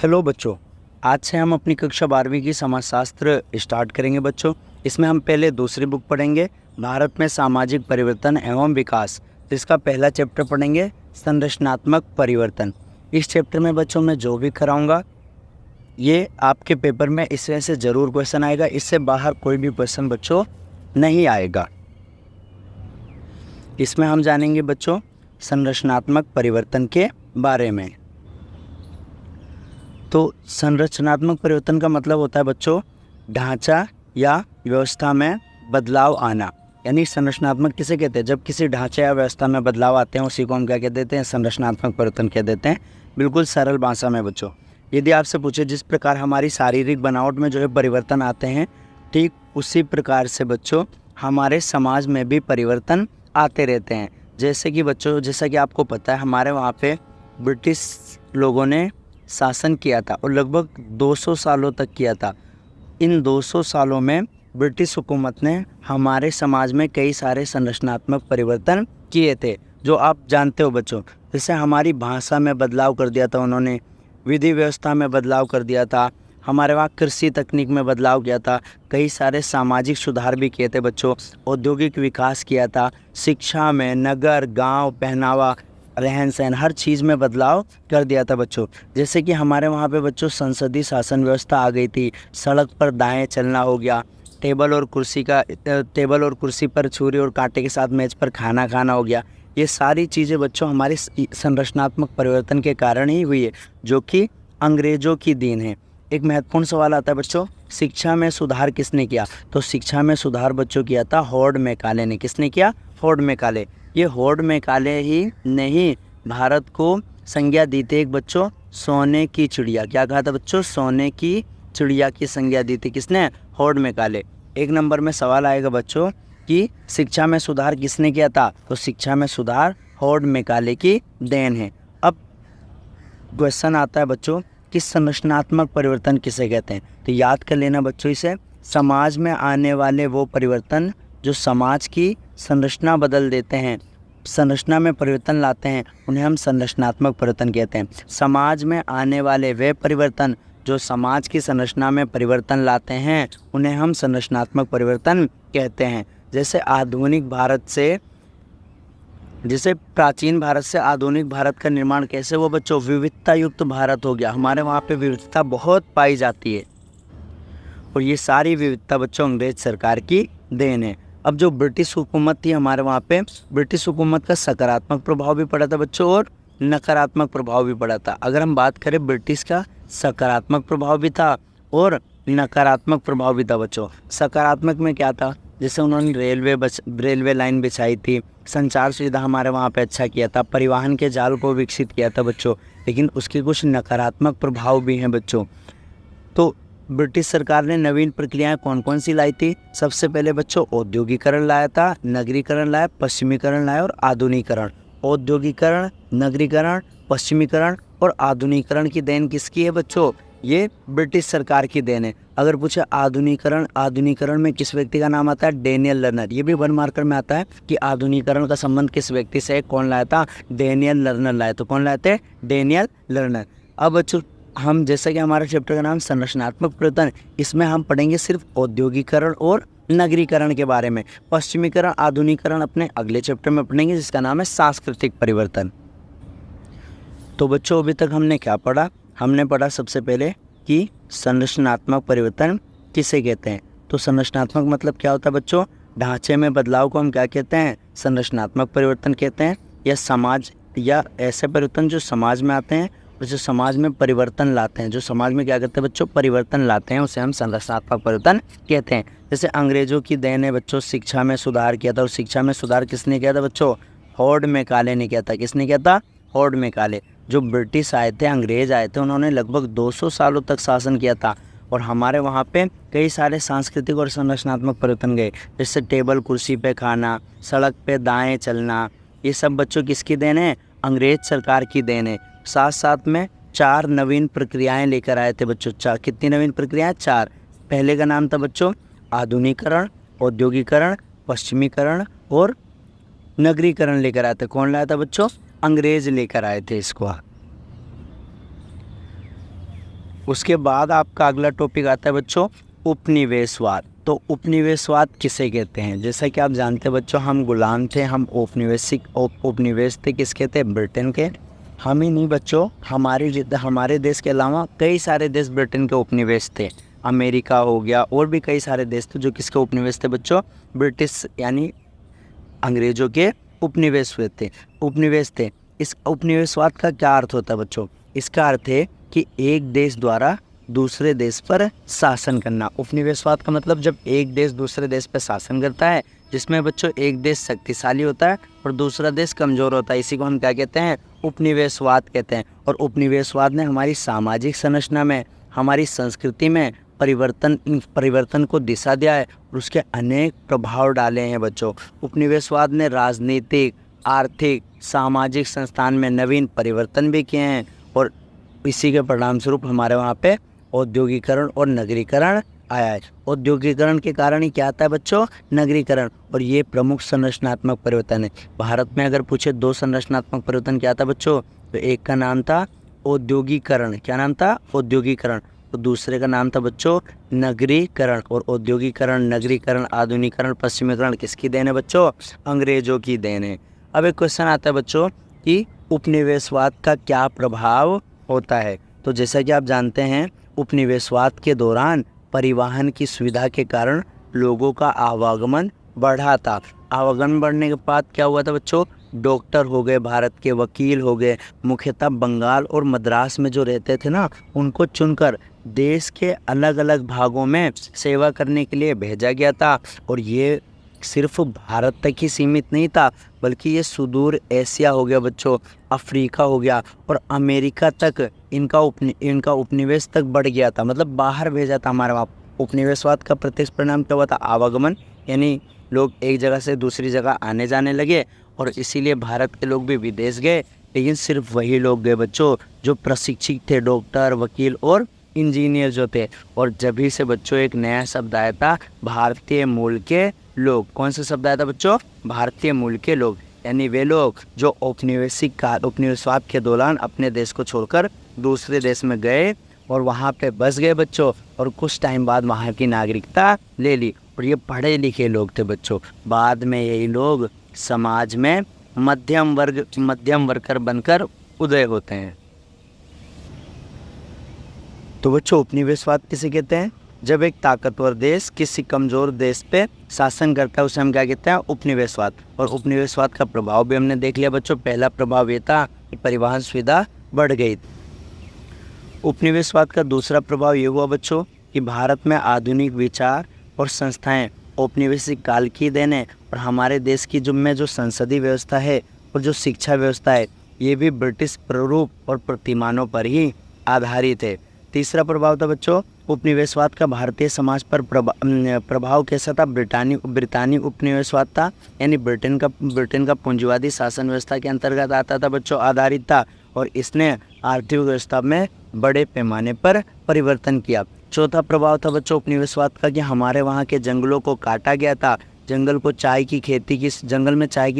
Hello बच्चों, आज से हम अपनी कक्षा 12वीं की समाजशास्त्र स्टार्ट करेंगे बच्चों। इसमें हम पहले दूसरी बुक पढ़ेंगे, भारत में सामाजिक परिवर्तन एवं विकास। इसका पहला चैप्टर पढ़ेंगे, संरचनात्मक परिवर्तन। इस चैप्टर में बच्चों मैं जो भी कराऊंगा ये आपके पेपर में इस वजह से ज़रूर क्वेश्चन आएगा, इससे बाहर कोई भी क्वेश्चन बच्चों नहीं आएगा। इसमें हम जानेंगे बच्चों संरचनात्मक परिवर्तन के बारे में। तो संरचनात्मक परिवर्तन का मतलब होता है बच्चों ढांचा या व्यवस्था में बदलाव आना। यानी संरचनात्मक किसे कहते हैं? जब किसी ढांचे या व्यवस्था में बदलाव आते हैं उसी को हम क्या कह देते हैं? संरचनात्मक परिवर्तन कह देते हैं। बिल्कुल सरल भाषा में बच्चों, यदि आपसे पूछे जिस प्रकार हमारी शारीरिक बनावट में जो है परिवर्तन आते हैं, ठीक उसी प्रकार से बच्चों हमारे समाज में भी परिवर्तन आते रहते हैं। जैसे कि बच्चों, जैसा कि आपको पता है हमारे वहाँ पे ब्रिटिश लोगों ने शासन किया था और लगभग 200 सालों तक किया था। इन 200 सालों में ब्रिटिश हुकूमत ने हमारे समाज में कई सारे संरचनात्मक परिवर्तन किए थे, जो आप जानते हो बच्चों। जैसे हमारी भाषा में बदलाव कर दिया था उन्होंने, विधि व्यवस्था में बदलाव कर दिया था, हमारे वहाँ कृषि तकनीक में बदलाव किया था, कई सारे सामाजिक सुधार भी किए थे बच्चों, औद्योगिक विकास किया था, शिक्षा में, नगर, गांव, पहनावा, रहन सहन, हर चीज़ में बदलाव कर दिया था बच्चों। जैसे कि हमारे वहाँ पे बच्चों संसदीय शासन व्यवस्था आ गई थी, सड़क पर दाएं चलना हो गया, टेबल और कुर्सी पर छुरी और कांटे के साथ मेज पर खाना खाना हो गया। ये सारी चीज़ें बच्चों हमारी संरचनात्मक परिवर्तन के कारण ही हुई है, जो कि अंग्रेज़ों की देन है। एक महत्वपूर्ण सवाल आता है बच्चों, शिक्षा में सुधार किसने किया? तो शिक्षा में सुधार बच्चों किया था हॉर्ड मैकाले ने। किसने किया? हॉर्ड मैकाले। ये हॉर्ड मैकाले ही नहीं भारत को संज्ञा दी थी एक बच्चों सोने की चिड़िया। क्या कहा था बच्चों? सोने की चिड़िया की संज्ञा दी थी किसने? हॉर्ड मैकाले। एक नंबर में सवाल आएगा बच्चों कि शिक्षा में सुधार किसने किया था? तो शिक्षा में सुधार हॉर्ड मैकाले की देन है। अब क्वेश्चन आता है बच्चों कि संरचनात्मक परिवर्तन किसे कहते हैं? तो याद कर लेना बच्चों इसे, समाज में आने वाले वो परिवर्तन जो समाज की संरचना बदल देते हैं, संरचना में परिवर्तन लाते हैं, उन्हें हम संरचनात्मक परिवर्तन कहते हैं। समाज में आने वाले वे परिवर्तन जो समाज की संरचना में परिवर्तन लाते हैं उन्हें हम संरचनात्मक परिवर्तन कहते हैं। जैसे प्राचीन भारत से आधुनिक भारत का निर्माण कैसे हुआ बच्चों? विविधता युक्त भारत हो गया। हमारे वहाँ पे विविधता बहुत पाई जाती है और ये सारी विविधता बच्चों अंग्रेज सरकार की देन है। अब जो ब्रिटिश हुकूमत थी हमारे वहाँ पे, ब्रिटिश हुकूमत का सकारात्मक प्रभाव भी पड़ा था बच्चों और नकारात्मक प्रभाव भी पड़ा था। अगर हम बात करें ब्रिटिश का, सकारात्मक प्रभाव भी था और नकारात्मक प्रभाव भी था बच्चों। सकारात्मक में क्या था? जैसे उन्होंने रेलवे लाइन बिछाई थी, संचार सुविधा हमारे वहाँ पे अच्छा किया था, परिवहन के जाल को विकसित किया था बच्चों। लेकिन उसके कुछ नकारात्मक प्रभाव भी हैं बच्चों। तो ब्रिटिश सरकार ने नवीन प्रक्रियाएं कौन कौन सी लाई थी? सबसे पहले बच्चों औद्योगिकरण लाया था, नगरीकरण लाया, पश्चिमीकरण लाया और आधुनिकीकरण। औद्योगिकरण, नगरीकरण, पश्चिमीकरण और आधुनिकीकरण की देन किसकी है बच्चों? ये ब्रिटिश सरकार की देन है। अगर पूछे आधुनिकीकरण में किस व्यक्ति का नाम आता है? Daniel learner. ये भी 1 मार्कर में आता है कि आधुनिकीकरण का संबंध किस व्यक्ति से है, कौन लाया था? डेनियल लर्नर लाया। तो कौन लाए थे? Daniel learner. अब बच्चों हम, जैसा कि हमारा चैप्टर का नाम संरचनात्मक परिवर्तन, इसमें हम पढ़ेंगे सिर्फ औद्योगिकरण और नगरीकरण के बारे में। पश्चिमीकरण, आधुनिकीकरण अपने अगले चैप्टर में पढ़ेंगे जिसका नाम है सांस्कृतिक परिवर्तन। तो बच्चों अभी तक हमने क्या पढ़ा? हमने पढ़ा सबसे पहले कि संरचनात्मक परिवर्तन किसे कहते हैं। तो संरचनात्मक मतलब क्या होता है बच्चों? ढांचे में बदलाव को हम क्या कहते हैं? संरचनात्मक परिवर्तन कहते हैं। या ऐसे परिवर्तन जो समाज में आते हैं और जो समाज में परिवर्तन लाते हैं, जो समाज में क्या करते हैं बच्चों? परिवर्तन लाते हैं, उसे हम संरचनात्मक परिवर्तन कहते हैं। जैसे अंग्रेजों की देन है बच्चों, शिक्षा में सुधार किया था। और शिक्षा में सुधार किसने किया था बच्चों? हॉर्ड मैकाले ने किया था। किसने किया था? हॉर्ड मैकाले। जो ब्रिटिश आए थे, अंग्रेज आए थे, उन्होंने लगभग 200 सालों तक शासन किया था और हमारे वहाँ पे कई सारे सांस्कृतिक और संरचनात्मक परिवर्तन गए। जैसे टेबल कुर्सी पे खाना, सड़क पे दाएं चलना, ये सब बच्चों किसकी देन है? अंग्रेज सरकार की देन है। साथ साथ में 4 नवीन प्रक्रियाएं लेकर आए थे बच्चों। कितनी नवीन प्रक्रियाएं? 4। पहले का नाम था बच्चों आधुनिकीकरण, औद्योगिकरण, पश्चिमीकरण और नगरीकरण लेकर आए थे। कौन लाया था बच्चों? अंग्रेज लेकर आए थे इसको। उसके बाद आपका अगला टॉपिक आता है बच्चों उपनिवेशवाद। तो उपनिवेशवाद किसे कहते हैं? जैसा कि आप जानते हैं बच्चों, हम गुलाम थे, हम उपनिवेश थे किसके थे? ब्रिटेन के। हम ही नहीं बच्चों, हमारे देश के अलावा कई सारे देश ब्रिटेन के उपनिवेश थे। अमेरिका हो गया, और भी कई सारे देश थे जो किसके उपनिवेश थे बच्चों? ब्रिटिश यानी अंग्रेजों के उपनिवेश थे। इस उपनिवेशवाद का क्या अर्थ होता है बच्चों? इसका अर्थ है कि एक देश द्वारा दूसरे देश पर शासन करना। उपनिवेशवाद का मतलब जब एक देश दूसरे देश पर शासन करता है, जिसमें बच्चों एक देश शक्तिशाली होता है और दूसरा देश कमज़ोर होता है, इसी को हम क्या कहते हैं? उपनिवेशवाद कहते हैं। और उपनिवेशवाद ने हमारी सामाजिक संरचना में, हमारी संस्कृति में परिवर्तन को दिशा दिया है और उसके अनेक प्रभाव डाले हैं बच्चों। उपनिवेशवाद ने राजनीतिक, आर्थिक, सामाजिक संस्थान में नवीन परिवर्तन भी किए हैं और इसी के परिणाम स्वरूप हमारे वहाँ पे औद्योगिकरण और नगरीकरण आया है। औद्योगिकरण के कारण ही क्या आता है बच्चों? नगरीकरण। और ये प्रमुख संरचनात्मक परिवर्तन है। भारत में अगर पूछे 2 संरचनात्मक परिवर्तन क्या था बच्चों, तो एक का नाम था औद्योगिकरण। क्या नाम था? औद्योगिकरण। तो दूसरे का नाम था बच्चों नगरीकरण। और औद्योगिकरण, नगरीकरण, आधुनिकरण, पश्चिमीकरण किसकी देन है बच्चों? अंग्रेजों की देन है। अब एक क्वेश्चन आता है बच्चों कि उपनिवेशवाद का क्या प्रभाव होता है? तो जैसा कि आप जानते हैं, उपनिवेशवाद के दौरान परिवहन की सुविधा के कारण लोगों का आवागमन बढ़ा था। आवागमन बढ़ने के बाद क्या हुआ था बच्चों? डॉक्टर हो गए, भारत के वकील हो गए, मुख्यतः बंगाल और मद्रास में जो रहते थे ना, उनको चुनकर देश के अलग अलग भागों में सेवा करने के लिए भेजा गया था। और ये सिर्फ भारत तक ही सीमित नहीं था, बल्कि ये सुदूर एशिया हो गया बच्चों, अफ्रीका हो गया और अमेरिका तक इनका उपनिवेश तक बढ़ गया था। मतलब बाहर भेजा था हमारे वहाँ। उपनिवेशवाद का प्रत्यक्ष परिणाम क्या हुआ था? आवागमन, यानी लोग एक जगह से दूसरी जगह आने जाने लगे और इसीलिए भारत के लोग भी विदेश गए। लेकिन सिर्फ वही लोग गए बच्चों जो प्रशिक्षित थे, डॉक्टर, वकील और इंजीनियर जो थे। और जब ही से बच्चों एक नया शब्द आया था, भारतीय मूल के लोग। कौन सा शब्द आया था बच्चों? भारतीय मूल के लोग, यानी वे लोग जो उपनिवेशवाद के दौरान अपने देश को छोड़कर दूसरे देश में गए और वहाँ पे बस गए बच्चों, और कुछ टाइम बाद वहाँ की नागरिकता ले ली। और ये पढ़े लिखे लोग थे बच्चों। बाद में यही लोग समाज में मध्यम वर्ग बनकर उदय होते हैं। तो बच्चों उपनिवेशवाद किसे कहते हैं? जब एक ताकतवर देश किसी कमज़ोर देश पे शासन करता है, उसे हम क्या कहते हैं? उपनिवेशवाद। और उपनिवेशवाद का प्रभाव भी हमने देख लिया बच्चों। पहला प्रभाव ये था कि परिवहन सुविधा बढ़ गई। उपनिवेशवाद का दूसरा प्रभाव ये हुआ बच्चों कि भारत में आधुनिक विचार और संस्थाएं औपनिवेशिक काल की देन है। और हमारे देश की जो संसदीय व्यवस्था है और जो शिक्षा व्यवस्था है, ये भी ब्रिटिश प्रारूप और प्रतिमानों पर ही आधारित है। तीसरा प्रभाव था बच्चों उपनिवेशवाद का भारतीय समाज पर प्रभाव कैसा था? ब्रितानी उपनिवेशवाद था, यानी ब्रिटेन का पूंजीवादी शासन व्यवस्था के अंतर्गत आता था बच्चों, आधारित था। और इसने आर्थिक व्यवस्था में बड़े पैमाने पर परिवर्तन किया। चौथा प्रभाव था बच्चों उपनिवेशवाद का कि हमारे वहाँ के जंगलों को काटा गया था। जंगल में चाय की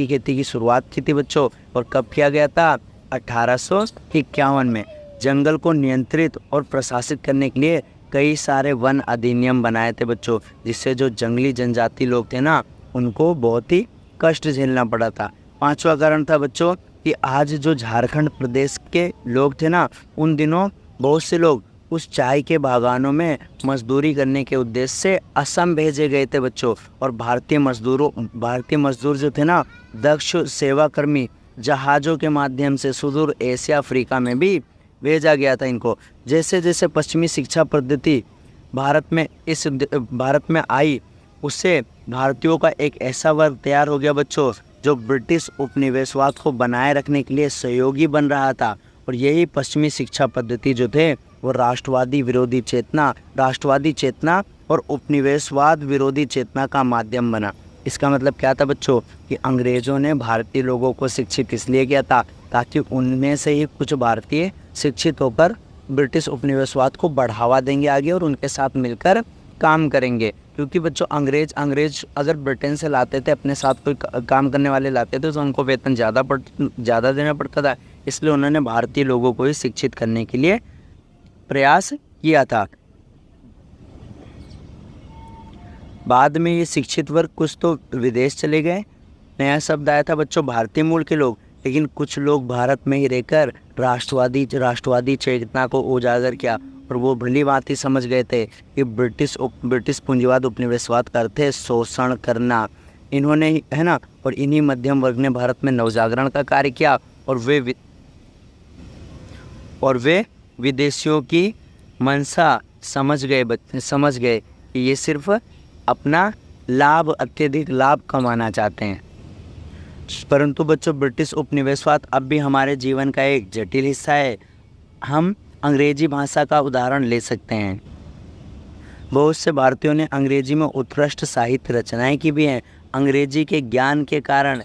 खेती की शुरुआत की थी बच्चों। और कब किया गया था? 1851 में। जंगल को नियंत्रित और प्रशासित करने के लिए कई सारे वन अधिनियम बनाए थे बच्चों, जिससे जो जंगली जनजाति लोग थे ना, उनको बहुत ही कष्ट झेलना पड़ा था। पांचवा कारण था बच्चों कि आज जो झारखंड प्रदेश के लोग थे ना, उन दिनों बहुत से लोग उस चाय के बागानों में मजदूरी करने के उद्देश्य से असम भेजे गए थे बच्चों। और भारतीय मजदूर जो थे ना, दक्ष सेवाकर्मी जहाज़ों के माध्यम से सुदूर एशिया, अफ्रीका में भी भेजा गया था इनको। जैसे जैसे पश्चिमी शिक्षा पद्धति भारत में आई, उससे भारतीयों का एक ऐसा वर्ग तैयार हो गया बच्चों जो ब्रिटिश उपनिवेशवाद को बनाए रखने के लिए सहयोगी बन रहा था। और यही पश्चिमी शिक्षा पद्धति जो थे वो राष्ट्रवादी चेतना और उपनिवेशवाद विरोधी चेतना का माध्यम बना। इसका मतलब क्या था बच्चों कि अंग्रेज़ों ने भारतीय लोगों को शिक्षित इसलिए किया था ताकि उनमें से ही कुछ भारतीय शिक्षित होकर ब्रिटिश उपनिवेशवाद को बढ़ावा देंगे आगे और उनके साथ मिलकर काम करेंगे। क्योंकि बच्चों अंग्रेज अगर ब्रिटेन से लाते थे, अपने साथ कोई काम करने वाले लाते थे, तो उनको वेतन ज़्यादा देना पड़ता था। इसलिए उन्होंने भारतीय लोगों को ही शिक्षित करने के लिए प्रयास किया था। बाद में ये शिक्षित वर्ग कुछ तो विदेश चले गए। नया शब्द आया था बच्चों भारतीय मूल के लोग, लेकिन कुछ लोग भारत में ही रहकर राष्ट्रवादी चेतना को उजागर किया और वो भली भांति समझ गए थे कि ब्रिटिश पूंजीवाद उपनिवेशवाद का अर्थ है शोषण करना। इन्होंने है ना, और इन्हीं मध्यम वर्ग ने भारत में नवजागरण का कार्य किया और वे विदेशियों की मंशा समझ गए कि ये सिर्फ अपना अत्यधिक लाभ कमाना चाहते हैं। परंतु बच्चों ब्रिटिश उपनिवेशवाद अब भी हमारे जीवन का एक जटिल हिस्सा है। हम अंग्रेजी भाषा का उदाहरण ले सकते हैं। बहुत से भारतीयों ने अंग्रेजी में उत्कृष्ट साहित्य रचनाएं की भी हैं। अंग्रेजी के ज्ञान के कारण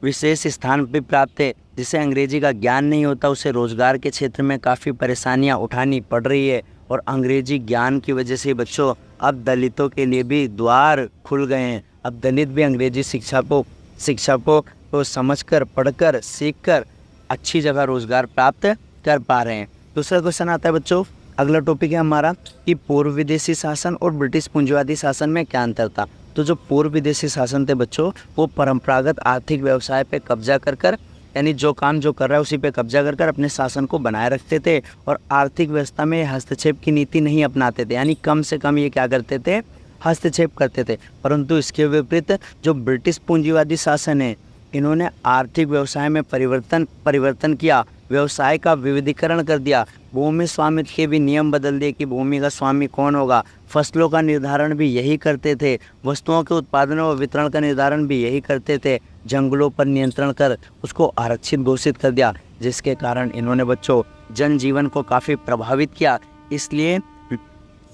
विशेष स्थान भी प्राप्त है। जिसे अंग्रेजी का ज्ञान नहीं होता उसे रोजगार के क्षेत्र में काफ़ी परेशानियां उठानी पड़ रही है। और अंग्रेजी ज्ञान की वजह से बच्चों अब दलितों के लिए भी द्वार खुल गए हैं। अब दलित भी अंग्रेजी शिक्षा को समझकर, पढ़कर, सीखकर अच्छी जगह रोजगार प्राप्त कर पा रहे हैं। दूसरा क्वेश्चन आता है बच्चों, अगला टॉपिक है हमारा कि पूर्व विदेशी शासन और ब्रिटिश पूंजीवादी शासन में क्या अंतर था। तो जो पूर्व विदेशी शासन थे बच्चों, वो परंपरागत आर्थिक व्यवसाय पे कब्जा कर यानी जो काम जो कर रहा है उसी पे कब्जा कर अपने शासन को बनाए रखते थे और आर्थिक व्यवस्था में हस्तक्षेप की नीति नहीं अपनाते थे। यानी कम से कम ये क्या करते थे, हस्तक्षेप करते थे। परंतु इसके विपरीत जो ब्रिटिश पूंजीवादी शासन है, इन्होंने आर्थिक व्यवसाय में परिवर्तन किया, व्यवसाय का विविधीकरण कर दिया, भूमि स्वामित्व के भी नियम बदल दिए कि भूमि का स्वामी कौन होगा, फसलों का निर्धारण भी यही करते थे, वस्तुओं के उत्पादन और वितरण का निर्धारण भी यही करते थे, जंगलों पर नियंत्रण कर उसको आरक्षित घोषित कर दिया, जिसके कारण इन्होंने बच्चों जनजीवन को काफ़ी प्रभावित किया। इसलिए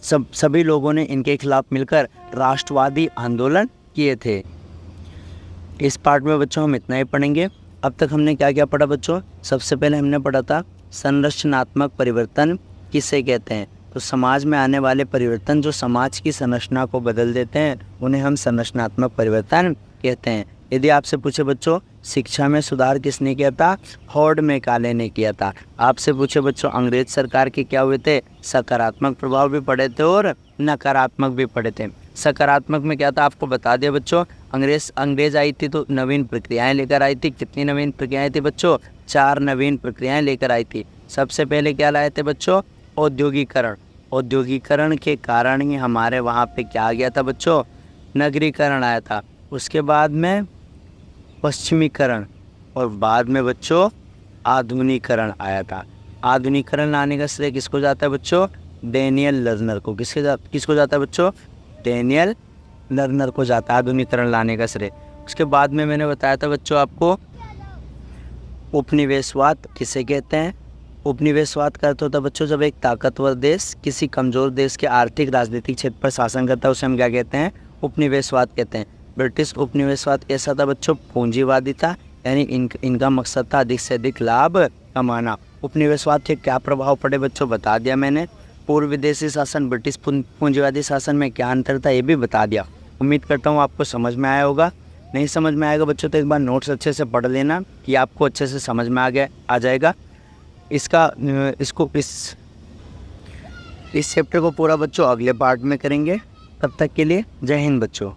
सभी लोगों ने इनके खिलाफ मिलकर राष्ट्रवादी आंदोलन किए थे। इस पार्ट में बच्चों हम इतना ही पढ़ेंगे। अब तक हमने क्या क्या पढ़ा बच्चों? सबसे पहले हमने पढ़ा था संरचनात्मक परिवर्तन किसे कहते हैं। तो समाज में आने वाले परिवर्तन जो समाज की संरचना को बदल देते हैं उन्हें हम संरचनात्मक परिवर्तन कहते हैं। यदि आपसे पूछे बच्चों शिक्षा में सुधार किसने किया था, हॉर्ड मैकाले ने किया था। आपसे पूछे बच्चों अंग्रेज सरकार के क्या हुए थे, सकारात्मक प्रभाव भी पड़े थे और नकारात्मक भी पड़े थे। सकारात्मक में क्या था आपको बता दिया बच्चों, अंग्रेज आई थी तो नवीन प्रक्रियाएं लेकर आई थी। कितनी नवीन प्रक्रियाएं थी बच्चों? 4 नवीन प्रक्रियाएं लेकर आई थी। सबसे पहले क्या लाए थे बच्चों? औद्योगिकरण। औद्योगिकरण के कारण ही हमारे वहाँ पे क्या आ गया था बच्चों? नगरीकरण आया था। उसके बाद में पश्चिमीकरण और बाद में बच्चों आधुनिकीकरण आया था। आधुनिकीकरण लाने का श्रेय किसको जाता है बच्चों? डेनियल लर्नर को। किसको जाता है बच्चों? डेनियल लर्नर को जाता है आधुनिकीकरण लाने का श्रेय। उसके बाद में मैंने बताया था बच्चों आपको उपनिवेशवाद किसे कहते हैं। उपनिवेशवाद का अर्थ होता है बच्चों जब एक ताकतवर देश किसी कमज़ोर देश के आर्थिक राजनीतिक क्षेत्र पर शासन करता है उसे हम क्या कहते हैं? उपनिवेशवाद कहते हैं। ब्रिटिश उपनिवेशवाद कैसा था बच्चों? पूंजीवादी था, यानी इनका मकसद था अधिक से अधिक लाभ कमाना। उपनिवेशवाद के क्या प्रभाव पड़े बच्चों बता दिया मैंने। पूर्व विदेशी शासन ब्रिटिश पूंजीवादी शासन में क्या अंतर था ये भी बता दिया। उम्मीद करता हूँ आपको समझ में आया होगा। नहीं समझ में आएगा बच्चों तो एक बार नोट्स अच्छे से पढ़ लेना कि आपको अच्छे से समझ में आ जाएगा। इस चैप्टर को पूरा बच्चों अगले पार्ट में करेंगे। तब तक के लिए जय हिंद बच्चों।